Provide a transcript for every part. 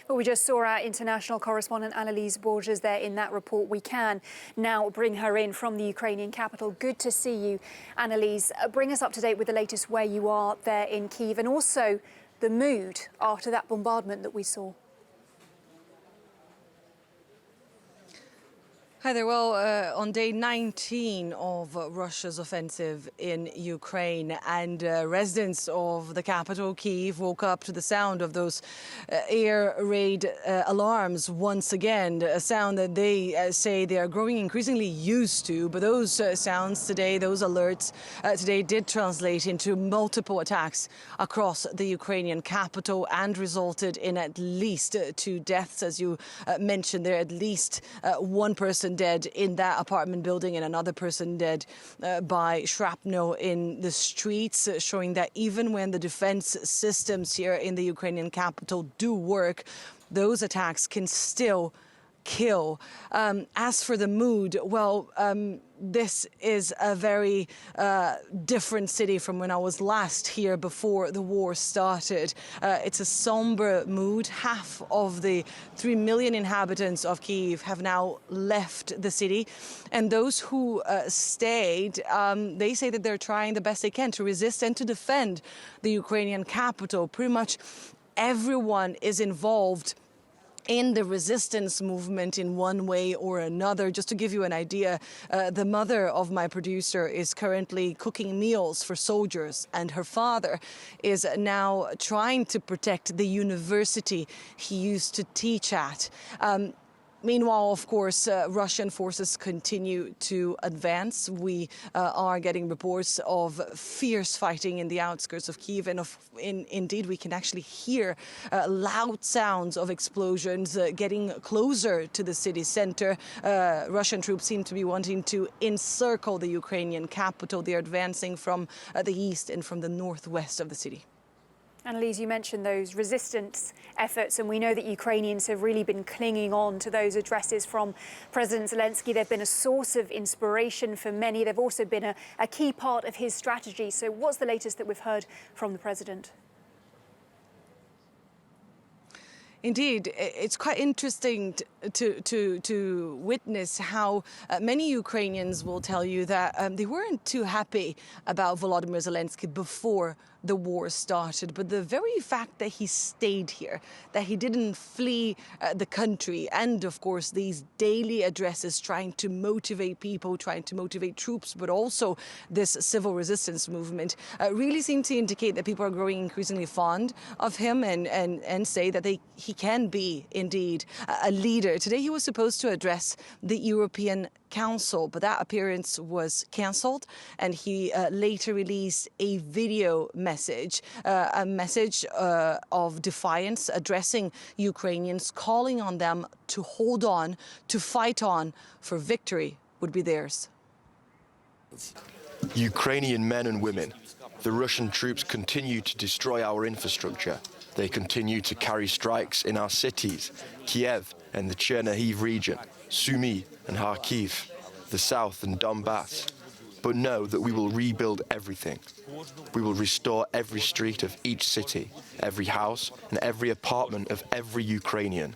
Well, we just saw our international correspondent Annalise Borges there in that report. We can now bring her in from the Ukrainian capital. Good to see you, Annalise. Bring us up to date with the latest where you are there in Kyiv and also the mood after that bombardment that we saw. Hi there. Well, on day 19 of Russia's offensive in Ukraine, and residents of the capital, Kyiv, woke up to the sound of those air raid alarms once again, a sound that they say they are growing increasingly used to. But those sounds today, those alerts today did translate into multiple attacks across the Ukrainian capital and resulted in at least 2 deaths. As you mentioned, there at least one person dead in that apartment building and another person dead by shrapnel in the streets, showing that even when the defense systems here in the Ukrainian capital do work, those attacks can still kill. As for the mood, well, this is a very different city from when I was last here before the war started. It's a somber mood. Half of the 3 million inhabitants of Kyiv have now left the city. And those who stayed, they say that they're trying the best they can to resist and to defend the Ukrainian capital. Pretty much everyone is involved in the resistance movement in one way or another. Just to give you an idea, the mother of my producer is currently cooking meals for soldiers, and her father is now trying to protect the university he used to teach at. Meanwhile, of course, Russian forces continue to advance. We are getting reports of fierce fighting in the outskirts of Kyiv, and indeed we can actually hear loud sounds of explosions getting closer to the city center. Russian troops seem to be wanting to encircle the Ukrainian capital. They are advancing from the east and from the northwest of the city. Annalise, you mentioned those resistance efforts, and we know that Ukrainians have really been clinging on to those addresses from President Zelensky. They've been a source of inspiration for many. They've also been a key part of his strategy. So what's the latest that we've heard from the president? Indeed, it's quite interesting to witness how many Ukrainians will tell you that they weren't too happy about Volodymyr Zelensky before the war started. But the very fact that he stayed here, that he didn't flee the country, and of course these daily addresses trying to motivate people, trying to motivate troops, but also this civil resistance movement, really seem to indicate that people are growing increasingly fond of him and say that he can be indeed a leader. Today he was supposed to address the European Council, but that appearance was cancelled, and he later released a video message, a message of defiance addressing Ukrainians, calling on them to hold on, to fight on, for victory would be theirs. Ukrainian men and women, the Russian troops continue to destroy our infrastructure. They continue to carry strikes in our cities, Kyiv and the Chernihiv region, Sumy and Kharkiv, the south and Donbass. But know that we will rebuild everything. We will restore every street of each city, every house and every apartment of every Ukrainian.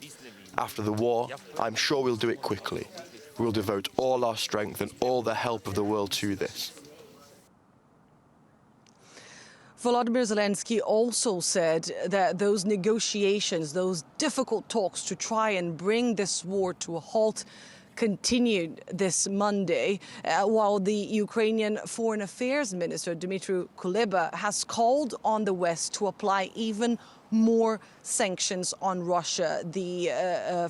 After the war, I'm sure we'll do it quickly. We'll devote all our strength and all the help of the world to this. Volodymyr Zelensky also said that those negotiations, those difficult talks to try and bring this war to a halt, continued this Monday, while the Ukrainian Foreign Affairs Minister, Dmytro Kuleba, has called on the West to apply even more sanctions on Russia. The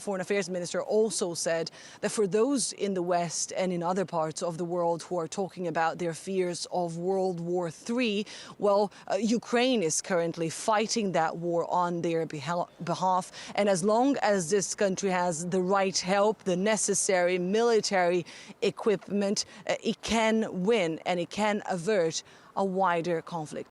Foreign Affairs Minister also said that for those in the West and in other parts of the world who are talking about their fears of World War III, well, Ukraine is currently fighting that war on their behalf. And as long as this country has the right help, the necessary military equipment, it can win and it can avert a wider conflict.